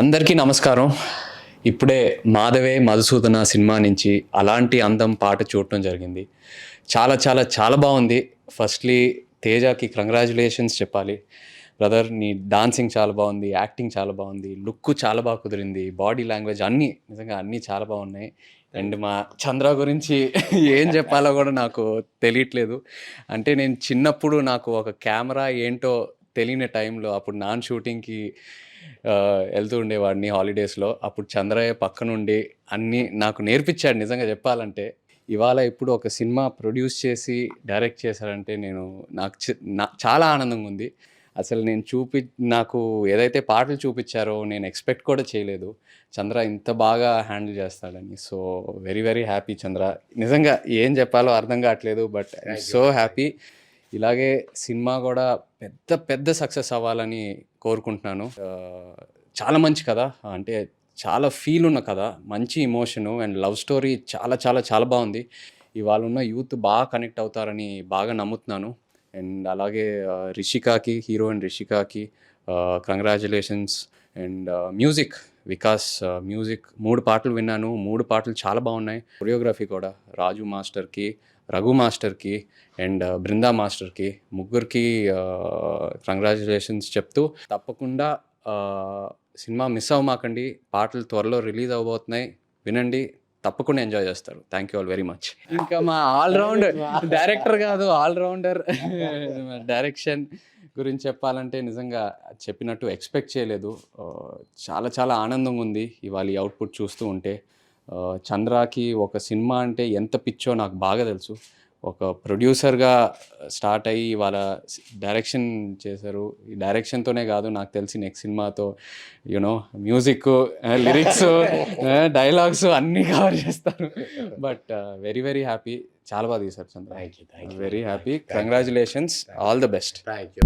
అందరికీ నమస్కారం. ఇప్పుడే 'మాధవే మధుసూదన' సినిమా నుంచి 'అలాంటి అందం' పాట చూడటం జరిగింది. చాలా చాలా చాలా బాగుంది. ఫస్ట్‌లీ తేజకి కంగ్రాచ్యులేషన్స్ చెప్పాలి. బ్రదర్, నీ డాన్సింగ్ చాలా బాగుంది, యాక్టింగ్ చాలా బాగుంది, లుక్ చాలా బాగా కుదిరింది, బాడీ లాంగ్వేజ్ అన్నీ నిజంగా అన్నీ చాలా బాగున్నాయి. అండ్ మా చంద్ర గురించి ఏం చెప్పాలో కూడా నాకు తెలియట్లేదు. అంటే నేను చిన్నప్పుడు నాకు ఒక కెమెరా ఏంటో తెలియని టైంలో అప్పుడు నాన్ షూటింగ్‌కి వెళ్తూ ఉండేవాడిని హాలిడేస్‌లో. అప్పుడు చంద్రయ్య పక్కనుండి అన్నీ నాకు నేర్పించాడు నిజంగా చెప్పాలంటే. ఇవాళ ఇప్పుడు ఒక సినిమా ప్రొడ్యూస్ చేసి డైరెక్ట్ చేశారంటే నాకు చాలా ఆనందంగా ఉంది. అసలు నాకు ఏదైతే పాటలు చూపించారో నేను ఎక్స్పెక్ట్ కూడా చేయలేదు చంద్ర ఇంత బాగా హ్యాండిల్ చేస్తాడని. సో వెరీ వెరీ హ్యాపీ చంద్ర. నిజంగా ఏం చెప్పాలో అర్థం కావట్లేదు, బట్ ఐఎమ్ సో హ్యాపీ. ఇలాగే సినిమా కూడా పెద్ద పెద్ద సక్సెస్ అవ్వాలని కోరుకుంటున్నాను. చాలా మంచి కథ, అంటే చాలా ఫీల్ ఉన్న కథ, మంచి ఇమోషను అండ్ లవ్ స్టోరీ చాలా చాలా చాలా బాగుంది. ఇవాళ ఉన్న యూత్ బాగా కనెక్ట్ అవుతారని బాగా నమ్ముతున్నాను. అండ్ అలాగే రిషికాకి, హీరోయిన్ రిషికాకి congratulations. And music Vikas, music 3 పాటలు విన్నాను, 3 పాటలు చాలా బాగున్నాయి. కొరియోగ్రఫీ కూడా రాజు మాస్టర్కి, రఘు మాస్టర్కి అండ్ బృందా మాస్టర్కి, ముగ్గురికి కంగ్రాచులేషన్స్ చెప్తూ తప్పకుండా సినిమా మిస్ అవ్వమాకండి. పాటలు త్వరలో రిలీజ్ అవ్వబోతున్నాయి, వినండి, తప్పకుండా ఎంజాయ్ చేస్తారు. Thank you all very much. ఇంకా మా ఆల్రౌండర్ డైరెక్టర్ కాదు, ఆల్రౌండర్ డైరెక్షన్ గురించి చెప్పాలంటే నిజంగా చెప్పినట్టు ఎక్స్పెక్ట్ చేయలేదు. చాలా చాలా ఆనందంగా ఉంది ఇవాళ ఈ అవుట్పుట్ చూస్తూ ఉంటే. చంద్రాకి ఒక సినిమా అంటే ఎంత పిచ్చో నాకు బాగా తెలుసు. ఒక ప్రొడ్యూసర్గా స్టార్ట్ అయ్యి ఇవాళ డైరెక్షన్ చేశారు. ఈ డైరెక్షన్తోనే కాదు, నాకు తెలిసి నెక్స్ట్ సినిమాతో యూనో మ్యూజిక్, లిరిక్స్, డైలాగ్స్ అన్నీ కవర్ చేస్తారు. But very very happy. చాలా బాగా తీశారు Chandra. Thank you. Very happy. Congratulations, all the best. Thank you.